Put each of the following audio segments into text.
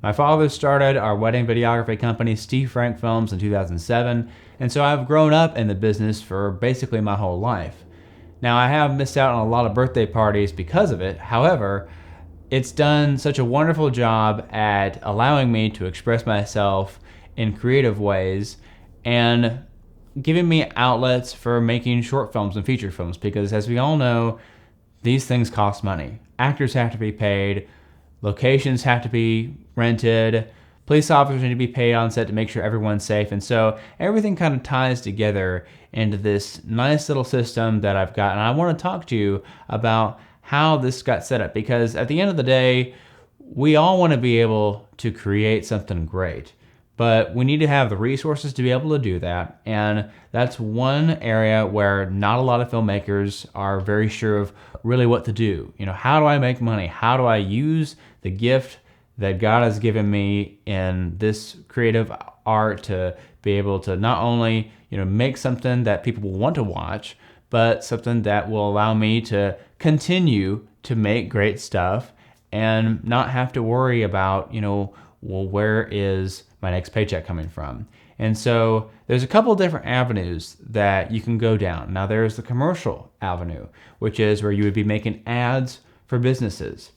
My father started our wedding videography company, Steve Frank Films, in 2007, and so I've grown up in the business for basically my whole life. Now, I have missed out on a lot of birthday parties because of it. However, it's done such a wonderful job at allowing me to express myself in creative ways and giving me outlets for making short films and feature films, because as we all know, these things cost money. Actors have to be paid, locations have to be rented, police officers need to be paid on set to make sure everyone's safe, and so everything kind of ties together into this nice little system that I've got. And I want to talk to you about how this got set up, because at the end of the day, we all want to be able to create something great, but we need to have the resources to be able to do that. And that's one area where not a lot of filmmakers are very sure of really what to do. How do I make money? How do I use the gift that God has given me in this creative art to be able to not only, make something that people will want to watch, but something that will allow me to continue to make great stuff and not have to worry about, well, where is my next paycheck coming from? And so there's a couple different avenues that you can go down. Now, there's the commercial avenue, which is where you would be making ads for businesses.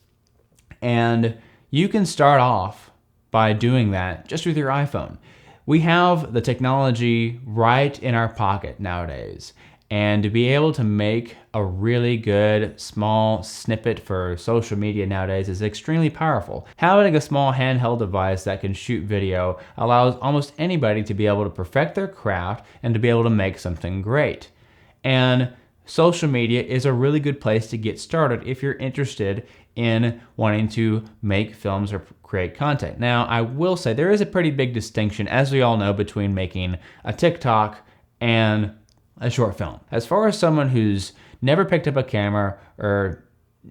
And you can start off by doing that just with your iPhone. We have the technology right in our pocket nowadays. And to be able to make a really good small snippet for social media nowadays is extremely powerful. Having a small handheld device that can shoot video allows almost anybody to be able to perfect their craft and to be able to make something great. And social media is a really good place to get started if you're interested in wanting to make films or create content. Now, I will say there is a pretty big distinction, as we all know, between making a TikTok and a short film. As far as someone who's never picked up a camera or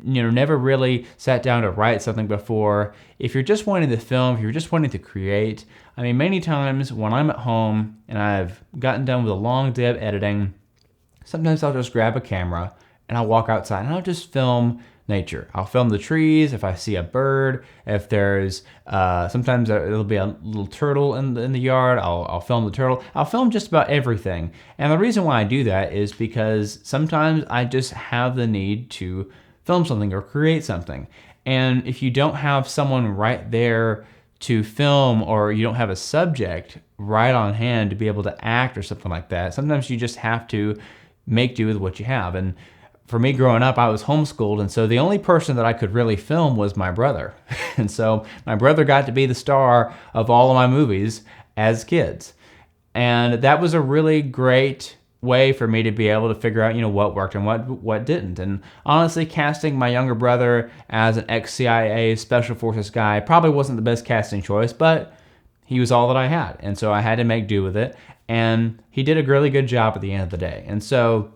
never really sat down to write something before, if you're just wanting to film, if you're just wanting to create, many times when I'm at home and I've gotten done with a long day of editing, sometimes I'll just grab a camera and I'll walk outside and I'll just film nature. I'll film the trees. If I see a bird, if there's sometimes there'll be a little turtle in the yard, I'll film the turtle. I'll film just about everything. And the reason why I do that is because sometimes I just have the need to film something or create something. And if you don't have someone right there to film, or you don't have a subject right on hand to be able to act or something like that, sometimes you just have to make do with what you have. And for me growing up, I was homeschooled, and so the only person that I could really film was my brother. And so my brother got to be the star of all of my movies as kids. And that was a really great way for me to be able to figure out, what worked and what didn't. And honestly, casting my younger brother as an ex-CIA Special Forces guy probably wasn't the best casting choice, but he was all that I had. And so I had to make do with it. And he did a really good job at the end of the day. And so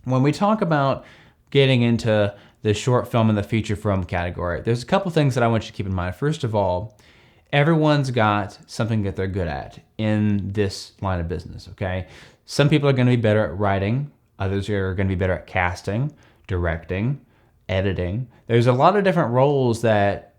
when we talk about getting into the short film and the feature film category, there's a couple things that I want you to keep in mind. First of all, everyone's got something that they're good at in this line of business, okay? Some people are going to be better at writing. Others are going to be better at casting, directing, editing. There's a lot of different roles that,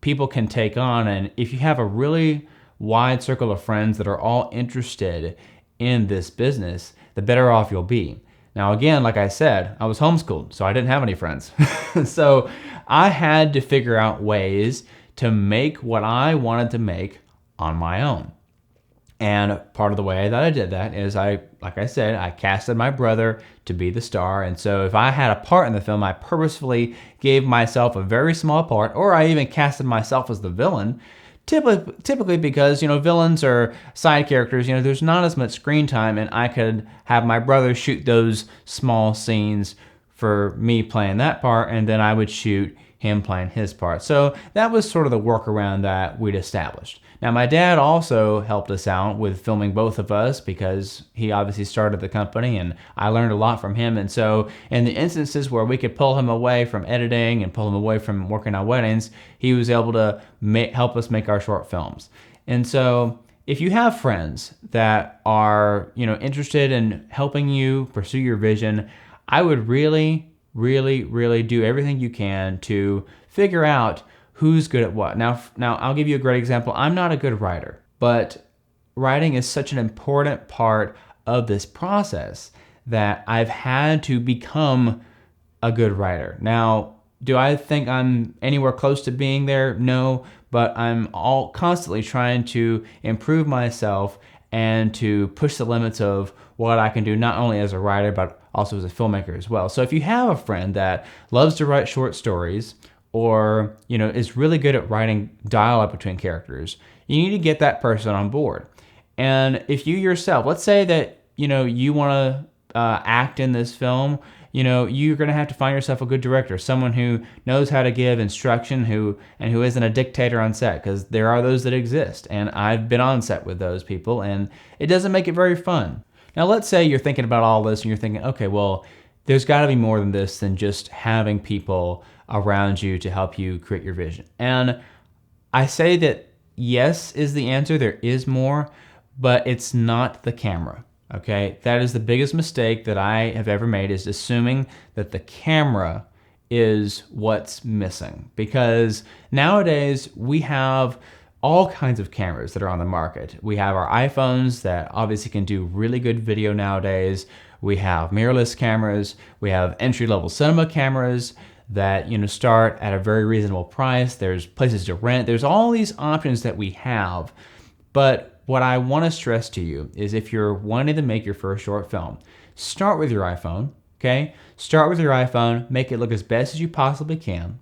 people can take on. And if you have a really wide circle of friends that are all interested in this business, the better off you'll be. Now, again, like I said, I was homeschooled, so I didn't have any friends. So I had to figure out ways to make what I wanted to make on my own. And part of the way that I did that is like I said, I casted my brother to be the star. And so if I had a part in the film, I purposefully gave myself a very small part, or I even casted myself as the villain. Typically because, villains are side characters, there's not as much screen time, and I could have my brother shoot those small scenes for me playing that part, and then I would shoot him playing his part. So that was sort of the workaround that we'd established. Now, my dad also helped us out with filming both of us because he obviously started the company, and I learned a lot from him. And so in the instances where we could pull him away from editing and pull him away from working on weddings, he was able to help us make our short films. And so if you have friends that are, interested in helping you pursue your vision, I would really do everything you can to figure out who's good at what. Now I'll give you a great example. I'm not a good writer, but writing is such an important part of this process that I've had to become a good writer. Now, do I think I'm anywhere close to being there? No, but I'm constantly trying to improve myself and to push the limits of what I can do, not only as a writer, but also as a filmmaker as well. So if you have a friend that loves to write short stories, or is really good at writing dialogue between characters, you need to get that person on board. And if you yourself, let's say that you want to act in this film, you're going to have to find yourself a good director, someone who knows how to give instruction, who isn't a dictator on set, because there are those that exist, and I've been on set with those people, and it doesn't make it very fun. Now, let's say you're thinking about all this, and you're thinking, okay, well, there's got to be more than this than just having people around you to help you create your vision. And I say that yes is the answer. There is more, but it's not the camera. Okay, that is the biggest mistake that I have ever made, is assuming that the camera is what's missing. Because nowadays we have all kinds of cameras that are on the market. We have our iPhones that obviously can do really good video nowadays. We have mirrorless cameras. We have entry-level cinema cameras that start at a very reasonable price. There's places to rent. There's all these options that we have, but what I want to stress to you is, if you're wanting to make your first short film, start with your iPhone, okay? Start with your iPhone, make it look as best as you possibly can.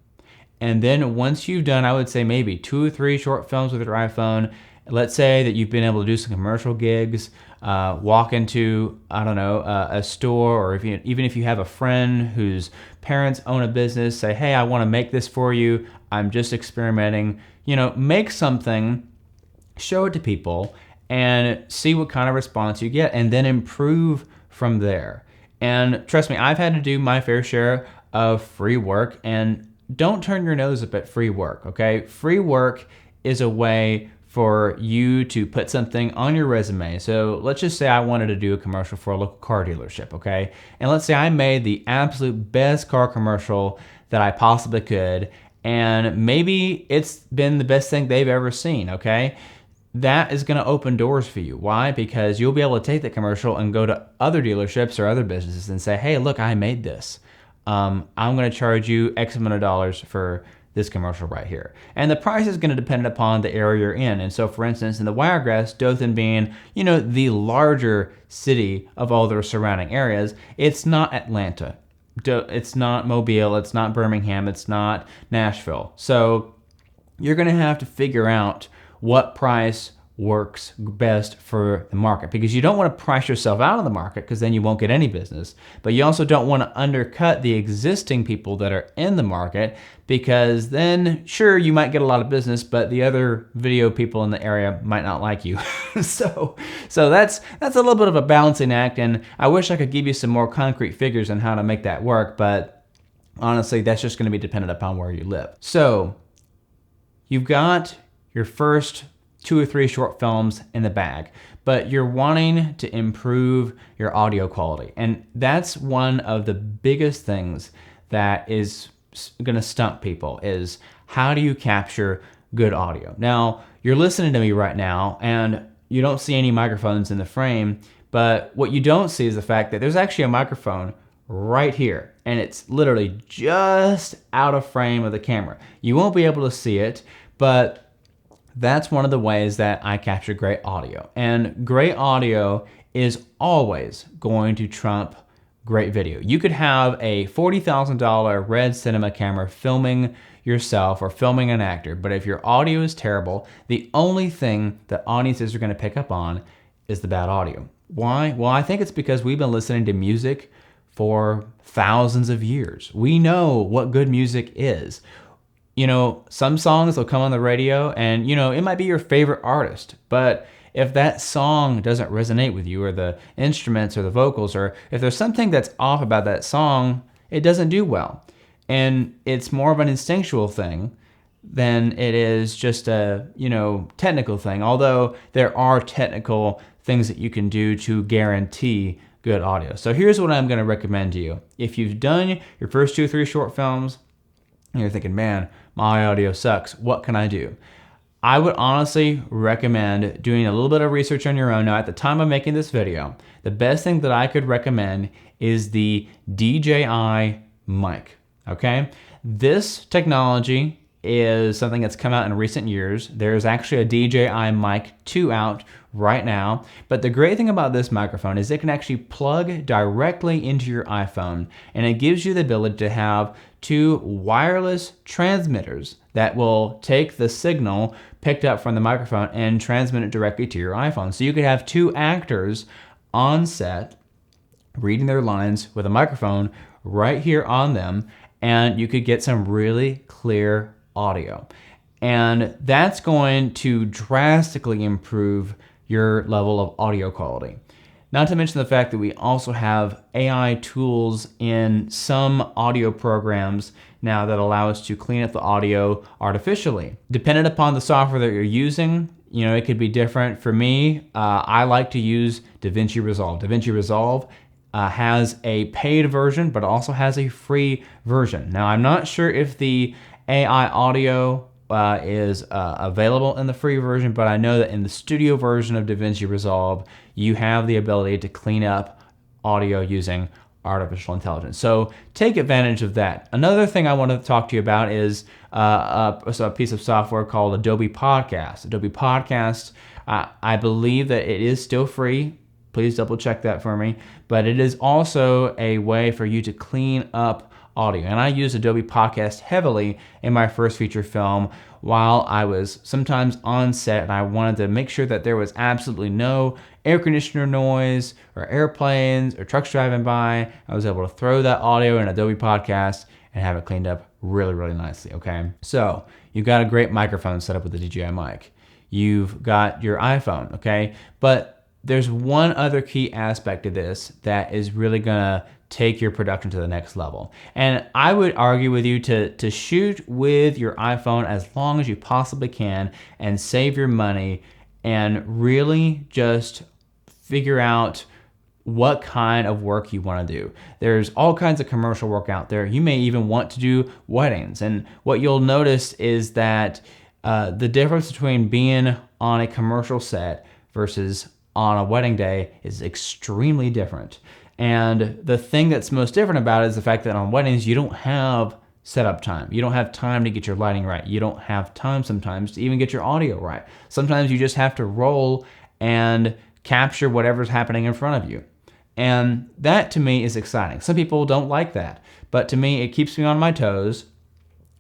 And then once you've done, I would say maybe 2 or 3 short films with your iPhone, let's say that you've been able to do some commercial gigs, walk into, a store, or even if you have a friend whose parents own a business, say, hey, I want to make this for you. I'm just experimenting. Make something, show it to people, and see what kind of response you get, and then improve from there. And trust me, I've had to do my fair share of free work, and don't turn your nose up at free work, okay? Free work is a way for you to put something on your resume. So let's just say I wanted to do a commercial for a local car dealership, okay? And let's say I made the absolute best car commercial that I possibly could, and maybe it's been the best thing they've ever seen, okay? That is going to open doors for you. Why? Because you'll be able to take that commercial and go to other dealerships or other businesses and say, hey, look, I made this. I'm going to charge you X amount of dollars for this commercial right here. And the price is going to depend upon the area you're in. And so, for instance, in the Wiregrass, Dothan being, the larger city of all the surrounding areas, it's not Atlanta. It's not Mobile. It's not Birmingham. It's not Nashville. So you're going to have to figure out what price works best for the market, because you don't want to price yourself out of the market, because then you won't get any business. But you also don't want to undercut the existing people that are in the market, because then sure, you might get a lot of business, but the other video people in the area might not like you. so that's a little bit of a balancing act, and I wish I could give you some more concrete figures on how to make that work, but honestly, that's just going to be dependent upon where you live. So you've got your first 2 or 3 short films in the bag, but you're wanting to improve your audio quality. And that's one of the biggest things that is going to stump people, is how do you capture good audio? Now, you're listening to me right now, and you don't see any microphones in the frame, but what you don't see is the fact that there's actually a microphone right here, and it's literally just out of frame of the camera. You won't be able to see it, but that's one of the ways that I capture great audio. And great audio is always going to trump great video. You could have a $40,000 Red Cinema camera filming yourself or filming an actor, but if your audio is terrible, the only thing that audiences are going to pick up on is the bad audio. Why? Well, I think it's because we've been listening to music for thousands of years. We know what good music is. Some songs will come on the radio and, it might be your favorite artist, but if that song doesn't resonate with you, or the instruments or the vocals, or if there's something that's off about that song, it doesn't do well. And it's more of an instinctual thing than it is just a, technical thing. Although there are technical things that you can do to guarantee good audio. So here's what I'm going to recommend to you. If you've done your first 2 or 3 short films, and you're thinking, man, my audio sucks. What can I do? I would honestly recommend doing a little bit of research on your own. Now, at the time of making this video, the best thing that I could recommend is the DJI mic, okay? This technology is something that's come out in recent years. There's actually a DJI Mic 2 out right now. But the great thing about this microphone is it can actually plug directly into your iPhone, and it gives you the ability to have two wireless transmitters that will take the signal picked up from the microphone and transmit it directly to your iPhone. So you could have two actors on set reading their lines with a microphone right here on them, and you could get some really clear audio. And that's going to drastically improve your level of audio quality. Not to mention the fact that we also have AI tools in some audio programs now that allow us to clean up the audio artificially. Dependent upon the software that you're using, it could be different. For me, I like to use DaVinci Resolve. DaVinci Resolve has a paid version, but also has a free version. Now, I'm not sure if the AI audio is available in the free version, but I know that in the studio version of DaVinci Resolve, you have the ability to clean up audio using artificial intelligence. So take advantage of that. Another thing I want to talk to you about is a piece of software called Adobe Podcast. Adobe Podcast, I believe that it is still free. Please double check that for me. But it is also a way for you to clean up audio. And I use Adobe Podcast heavily in my first feature film while I was sometimes on set, and I wanted to make sure that there was absolutely no air conditioner noise or airplanes or trucks driving by. I was able to throw that audio in Adobe Podcast and have it cleaned up really, really nicely, okay? So you've got a great microphone set up with the DJI mic. You've got your iPhone, okay? But there's one other key aspect of this that is really gonna take your production to the next level. And I would argue with you to shoot with your iPhone as long as you possibly can and save your money and really just figure out what kind of work you want to do. There's all kinds of commercial work out there. You may even want to do weddings. And what you'll notice is that the difference between being on a commercial set versus on a wedding day is extremely different. And the thing that's most different about it is the fact that on weddings, you don't have setup time. You don't have time to get your lighting right. You don't have time sometimes to even get your audio right. Sometimes you just have to roll and capture whatever's happening in front of you. And that to me is exciting. Some people don't like that, but to me, it keeps me on my toes.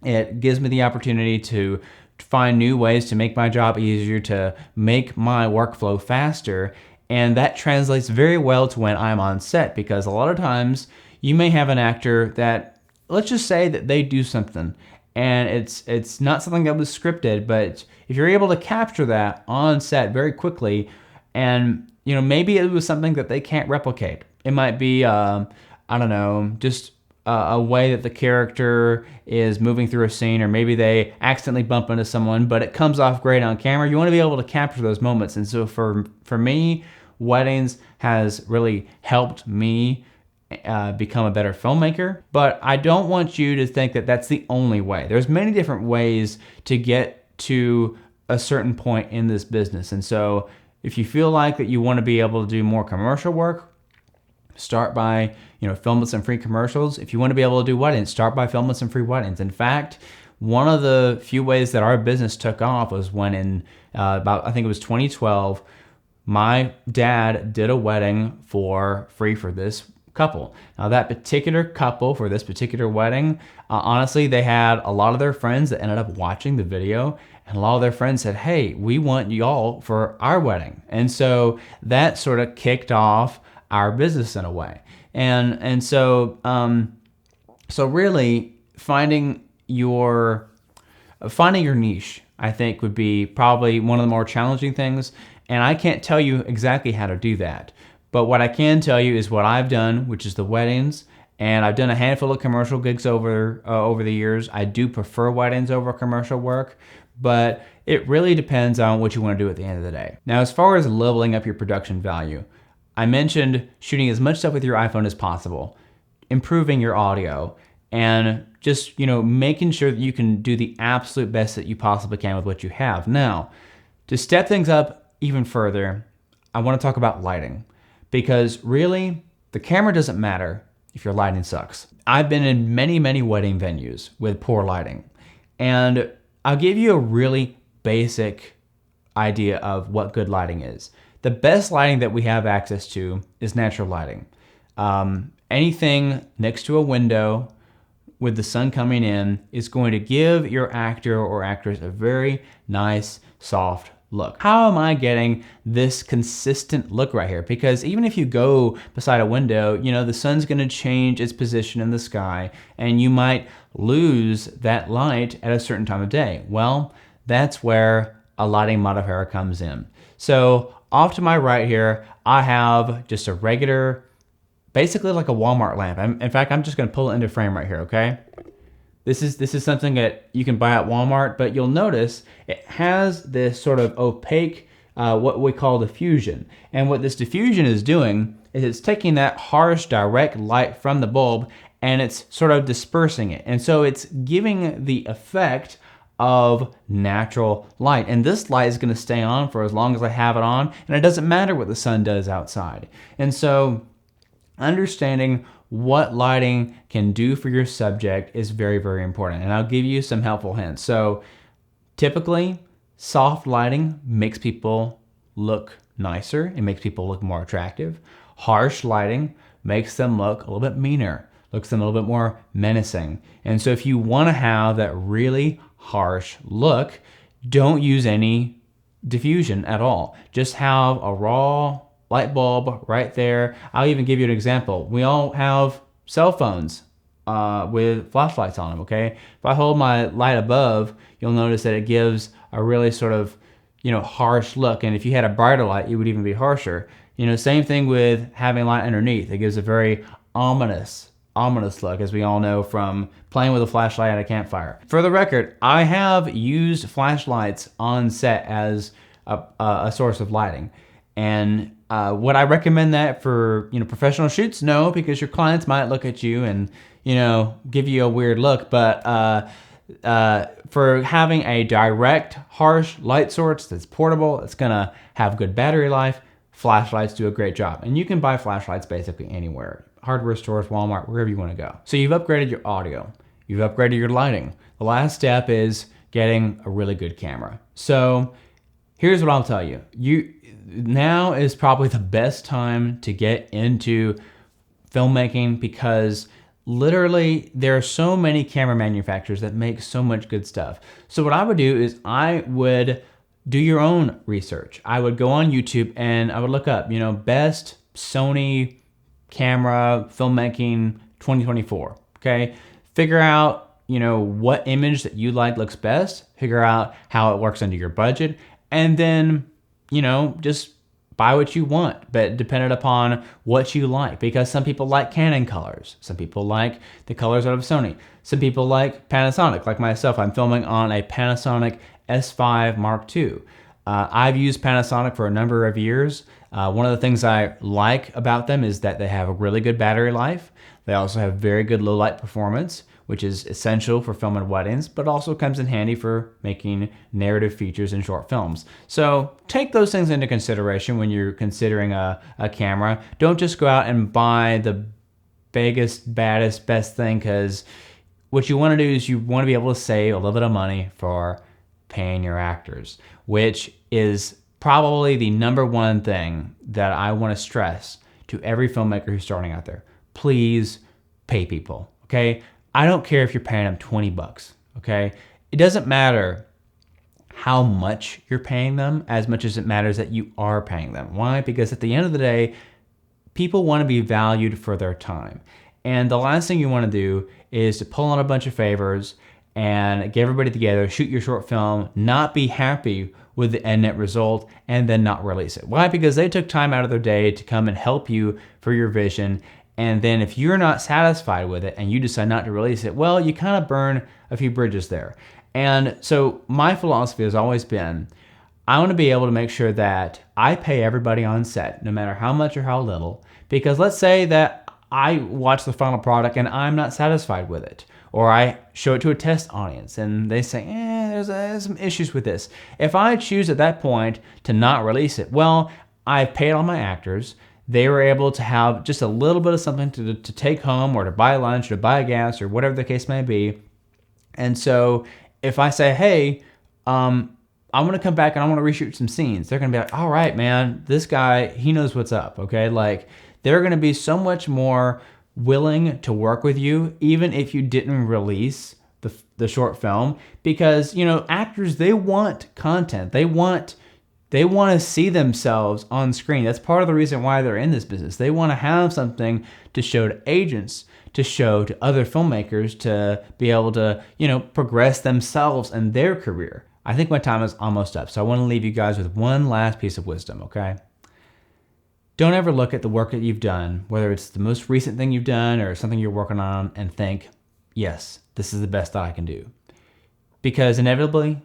It gives me the opportunity to find new ways to make my job easier, to make my workflow faster. And that translates very well to when I'm on set, because a lot of times you may have an actor that, let's just say that they do something and it's not something that was scripted, but if you're able to capture that on set very quickly, and maybe it was something that they can't replicate. It might be, I don't know, just a way that the character is moving through a scene, or maybe they accidentally bump into someone, but it comes off great on camera. You want to be able to capture those moments. And so for me, weddings has really helped me become a better filmmaker. But I don't want you to think that that's the only way. There's many different ways to get to a certain point in this business. And so if you feel like that you want to be able to do more commercial work, start by filming some free commercials. If you want to be able to do weddings, start by filming some free weddings. In fact, one of the few ways that our business took off was when in I think it was 2012, my dad did a wedding for free for this couple. Now that particular couple for this particular wedding, honestly, they had a lot of their friends that ended up watching the video, and a lot of their friends said, hey, we want y'all for our wedding. And so that sort of kicked off our business in a way. And so really finding your niche, I think, would be probably one of the more challenging things. And I can't tell you exactly how to do that. But what I can tell you is what I've done, which is the weddings. And I've done a handful of commercial gigs over the years. I do prefer weddings over commercial work, but it really depends on what you want to do at the end of the day. Now, as far as leveling up your production value, I mentioned shooting as much stuff with your iPhone as possible, improving your audio, and just, making sure that you can do the absolute best that you possibly can with what you have. Now, to step things up even further, I want to talk about lighting, because really the camera doesn't matter if your lighting sucks. I've been in many, many wedding venues with poor lighting, and I'll give you a really basic idea of what good lighting is. The best lighting that we have access to is natural lighting. Anything next to a window with the sun coming in is going to give your actor or actress a very nice, soft look. How am I getting this consistent look right here? Because even if you go beside a window, the sun's going to change its position in the sky, and you might lose that light at a certain time of day. Well, that's where a lighting modifier comes in. So off to my right here, I have just a regular, basically like a Walmart lamp. In fact, I'm just going to pull it into frame right here, okay? This is something that you can buy at Walmart, but you'll notice it has this sort of opaque, what we call diffusion. And what this diffusion is doing is it's taking that harsh, direct light from the bulb and it's sort of dispersing it. And so it's giving the effect of natural light. And this light is going to stay on for as long as I have it on, and it doesn't matter what the sun does outside. And so understanding what lighting can do for your subject is very, very important. And I'll give you some helpful hints. So typically, soft lighting makes people look nicer. It makes people look more attractive. Harsh lighting makes them look a little bit meaner, looks them a little bit more menacing. And so if you want to have that really harsh look, don't use any diffusion at all. Just have a raw light bulb right there. I'll even give you an example. We all have cell phones with flashlights on them, okay? If I hold my light above, you'll notice that it gives a really sort of, harsh look. And if you had a brighter light, it would even be harsher. Same thing with having light underneath. It gives a very ominous look, as we all know from playing with a flashlight at a campfire. For the record, I have used flashlights on set as a source of lighting. And would I recommend that for professional shoots? No, because your clients might look at you and give you a weird look. But for having a direct, harsh light source that's portable, it's gonna have good battery life, flashlights do a great job. And you can buy flashlights basically anywhere. Hardware stores, Walmart, wherever you want to go. So you've upgraded your audio, you've upgraded your lighting. The last step is getting a really good camera. So here's what I'll tell you. Now is probably the best time to get into filmmaking, because literally there are so many camera manufacturers that make so much good stuff. So what I would do is I would do your own research. I would go on YouTube and I would look up, best Sony camera filmmaking 2024, okay? Figure out, what image that you like looks best, figure out how it works under your budget, and then, just buy what you want, but dependent upon what you like, because some people like Canon colors. Some people like the colors out of Sony. Some people like Panasonic, like myself. I'm filming on a Panasonic S5 Mark II. I've used Panasonic for a number of years. One of the things I like about them is that they have a really good battery life. They also have very good low light performance, which is essential for filming weddings, but also comes in handy for making narrative features and short films. So take those things into consideration when you're considering a camera. Don't just go out and buy the biggest, baddest, best thing, because what you want to do is you want to be able to save a little bit of money for paying your actors, which is probably the number one thing that I want to stress to every filmmaker who's starting out there. Please pay people, okay? I don't care if you're paying them $20, okay? It doesn't matter how much you're paying them as much as it matters that you are paying them. Why? Because at the end of the day, people want to be valued for their time. And the last thing you want to do is to pull on a bunch of favors and get everybody together, shoot your short film, not be happy with the end net result, and then not release it. Why? Because they took time out of their day to come and help you for your vision. And then if you're not satisfied with it and you decide not to release it, well, you kind of burn a few bridges there. And so my philosophy has always been, I want to be able to make sure that I pay everybody on set, no matter how much or how little. Because let's say that I watch the final product and I'm not satisfied with it. Or I show it to a test audience and they say, there's some issues with this. If I choose at that point to not release it, well, I've paid all my actors. They were able to have just a little bit of something to take home or to buy lunch or to buy gas or whatever the case may be. And so if I say, hey, I'm going to come back and I want to reshoot some scenes, they're going to be like, all right, man, this guy, he knows what's up. Okay. Like they're going to be so much more willing to work with you, even if you didn't release the short film, because, actors, they want content. They want to see themselves on screen. That's part of the reason why they're in this business. They want to have something to show to agents, to show to other filmmakers, to be able to, progress themselves in their career. I think my time is almost up, so I want to leave you guys with one last piece of wisdom, okay? Don't ever look at the work that you've done, whether it's the most recent thing you've done or something you're working on, and think, yes, this is the best that I can do. Because inevitably,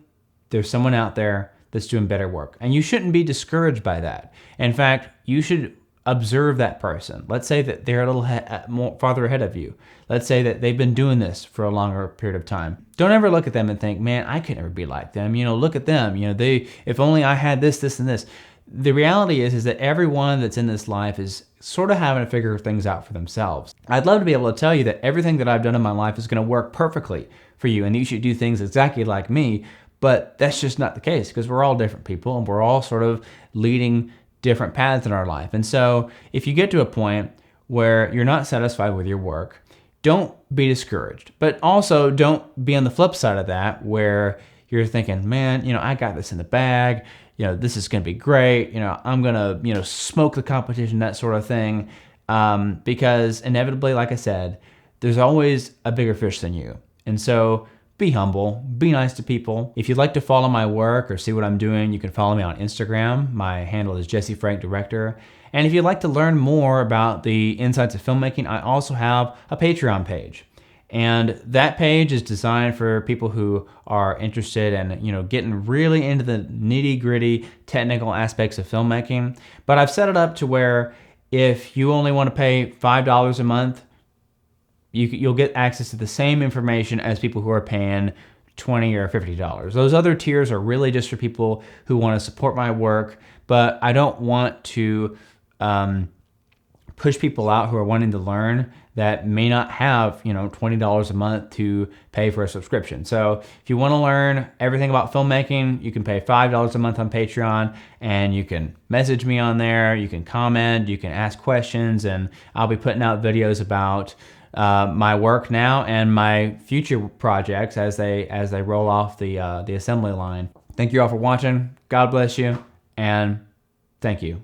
there's someone out there that's doing better work. And you shouldn't be discouraged by that. In fact, you should observe that person. Let's say that they're a little more farther ahead of you. Let's say that they've been doing this for a longer period of time. Don't ever look at them and think, man, I could never be like them. Look at them. If only I had this, this, and this. The reality is that everyone that's in this life is sort of having to figure things out for themselves. I'd love to be able to tell you that everything that I've done in my life is going to work perfectly for you and you should do things exactly like me, but that's just not the case because we're all different people and we're all sort of leading different paths in our life. And so if you get to a point where you're not satisfied with your work, don't be discouraged, but also don't be on the flip side of that where you're thinking, man, I got this in the bag. This is going to be great. I'm going to, smoke the competition, that sort of thing. Because inevitably, like I said, there's always a bigger fish than you. And so be humble, be nice to people. If you'd like to follow my work or see what I'm doing, you can follow me on Instagram. My handle is Jesse Frank Director. And if you'd like to learn more about the insights of filmmaking, I also have a Patreon page. And that page is designed for people who are interested in, getting really into the nitty-gritty technical aspects of filmmaking. But I've set it up to where if you only want to pay $5 a month, you'll get access to the same information as people who are paying $20 or $50. Those other tiers are really just for people who want to support my work, but I don't want to push people out who are wanting to learn that may not have, $20 a month to pay for a subscription. So if you want to learn everything about filmmaking, you can pay $5 a month on Patreon and you can message me on there, you can comment, you can ask questions, and I'll be putting out videos about my work now and my future projects as they roll off the assembly line. Thank you all for watching. God bless you, and thank you.